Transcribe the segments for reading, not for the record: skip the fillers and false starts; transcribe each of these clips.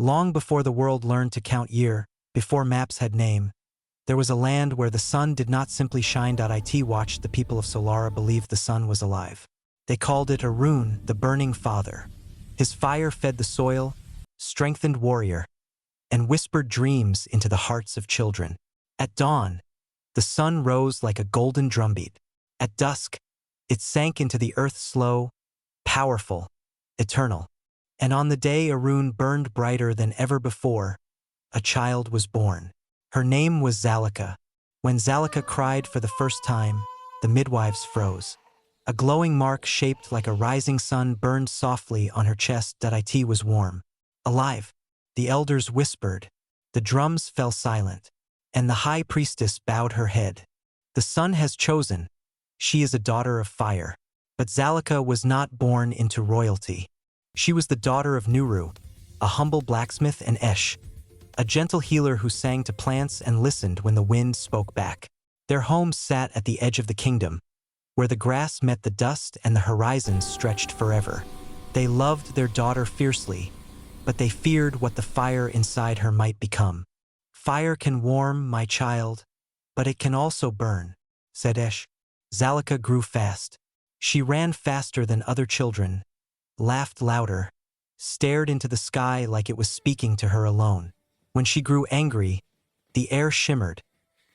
Long before the world learned to count year, before maps had name, there was a land where the sun did not simply shine. It watched the people of Solara believed the sun was alive. They called it Arun, the burning father. His fire fed the soil, strengthened warrior, and whispered dreams into the hearts of children. At dawn, the sun rose like a golden drumbeat. At dusk, it sank into the earth slow, powerful, eternal. And on the day Arun burned brighter than ever before, a child was born. Her name was Zalika. When Zalika cried for the first time, the midwives froze. A glowing mark shaped like a rising sun burned softly on her chest. It was warm. Alive. The elders whispered. The drums fell silent. And the high priestess bowed her head. The sun has chosen. She is a daughter of fire. But Zalika was not born into royalty. She was the daughter of Nuru, a humble blacksmith, and Esh, a gentle healer who sang to plants and listened when the wind spoke back. Their home sat at the edge of the kingdom, where the grass met the dust and the horizons stretched forever. They loved their daughter fiercely, but they feared what the fire inside her might become. Fire can warm, my child, but it can also burn, said Esh. Zalika grew fast. She ran faster than other children, laughed louder, stared into the sky like it was speaking to her alone. When she grew angry, the air shimmered.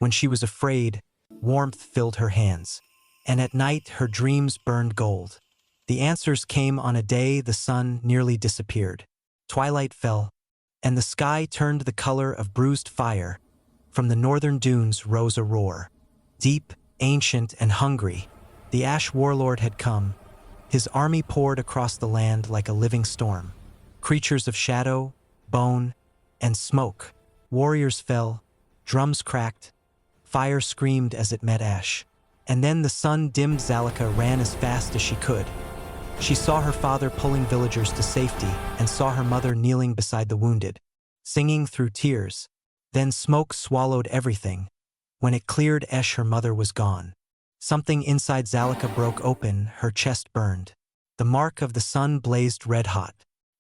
When she was afraid, warmth filled her hands. And at night, her dreams burned gold. The answers came on a day the sun nearly disappeared. Twilight fell, and the sky turned the color of bruised fire. From the northern dunes rose a roar. Deep, ancient, and hungry, the Ash warlord had come. His army poured across the land like a living storm. Creatures of shadow, bone, and smoke. Warriors fell, drums cracked, fire screamed as it met Ash. And then the sun dimmed. Zalika ran as fast as she could. She saw her father pulling villagers to safety and saw her mother kneeling beside the wounded, singing through tears. Then smoke swallowed everything. When it cleared Esh, her mother was gone. Something inside Zalika broke open, her chest burned. The mark of the sun blazed red hot.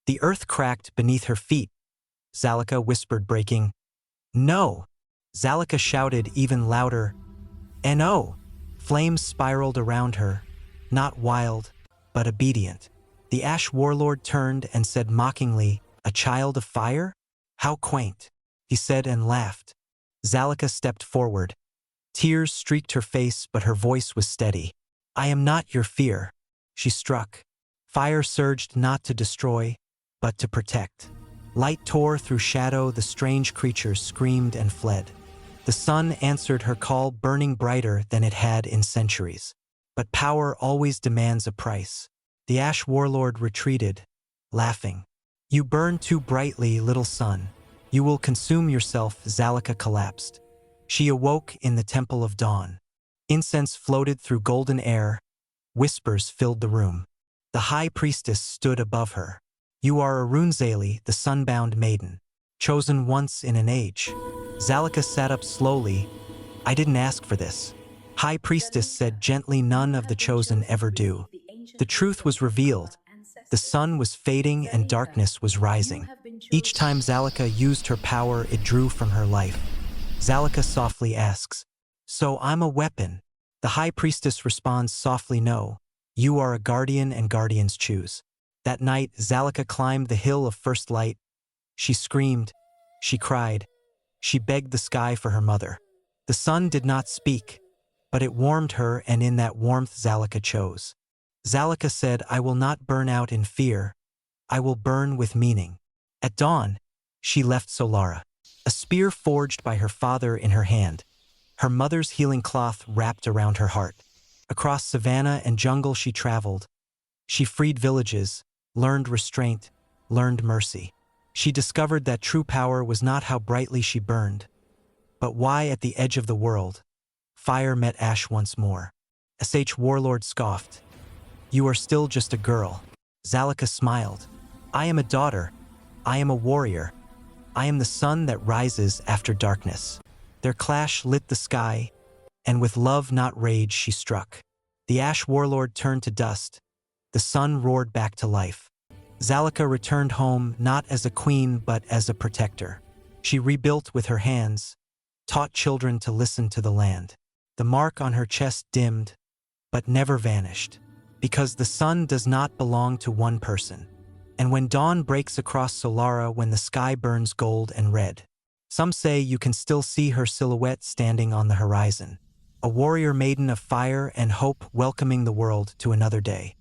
The earth cracked beneath her feet. Zalika whispered, breaking. No! Zalika shouted even louder. No! Flames spiraled around her, not wild, but obedient. The Ash warlord turned and said mockingly, "A child of fire? How quaint," he said and laughed. Zalika stepped forward. Tears streaked her face, but her voice was steady. "I am not your fear." She struck. Fire surged not to destroy, but to protect. Light tore through shadow, the strange creatures screamed and fled. The sun answered her call, burning brighter than it had in centuries. But power always demands a price. The Ash warlord retreated, laughing. "You burn too brightly, little sun. You will consume yourself." Zalika collapsed. She awoke in the Temple of Dawn. Incense floated through golden air. Whispers filled the room. The high priestess stood above her. "You are Arunzali, the sunbound maiden, chosen once in an age." Zalika sat up slowly. "I didn't ask for this." High priestess said gently, "None of the chosen ever do." The truth was revealed. The sun was fading and darkness was rising. Each time Zalika used her power, it drew from her life. Zalika softly asks, "So I'm a weapon?" The high priestess responds softly, "No. You are a guardian and guardians choose." That night, Zalika climbed the hill of first light. She screamed. She cried. She begged the sky for her mother. The sun did not speak, but it warmed her, and in that warmth Zalika chose. Zalika said, "I will not burn out in fear. I will burn with meaning." At dawn, she left Solara, a spear forged by her father in her hand, her mother's healing cloth wrapped around her heart. Across savanna and jungle she traveled. She freed villages, learned restraint, learned mercy. She discovered that true power was not how brightly she burned, but why at the edge of the world, fire met ash once more. Sh warlord scoffed. "You are still just a girl." Zalika smiled. "I am a daughter. I am a warrior. I am the sun that rises after darkness." Their clash lit the sky, and with love not rage she struck. The Ash warlord turned to dust. The sun roared back to life. Zalika returned home not as a queen but as a protector. She rebuilt with her hands, taught children to listen to the land. The mark on her chest dimmed, but never vanished, because the sun does not belong to one person. And when dawn breaks across Solara, when the sky burns gold and red, some say you can still see her silhouette standing on the horizon, a warrior maiden of fire and hope welcoming the world to another day.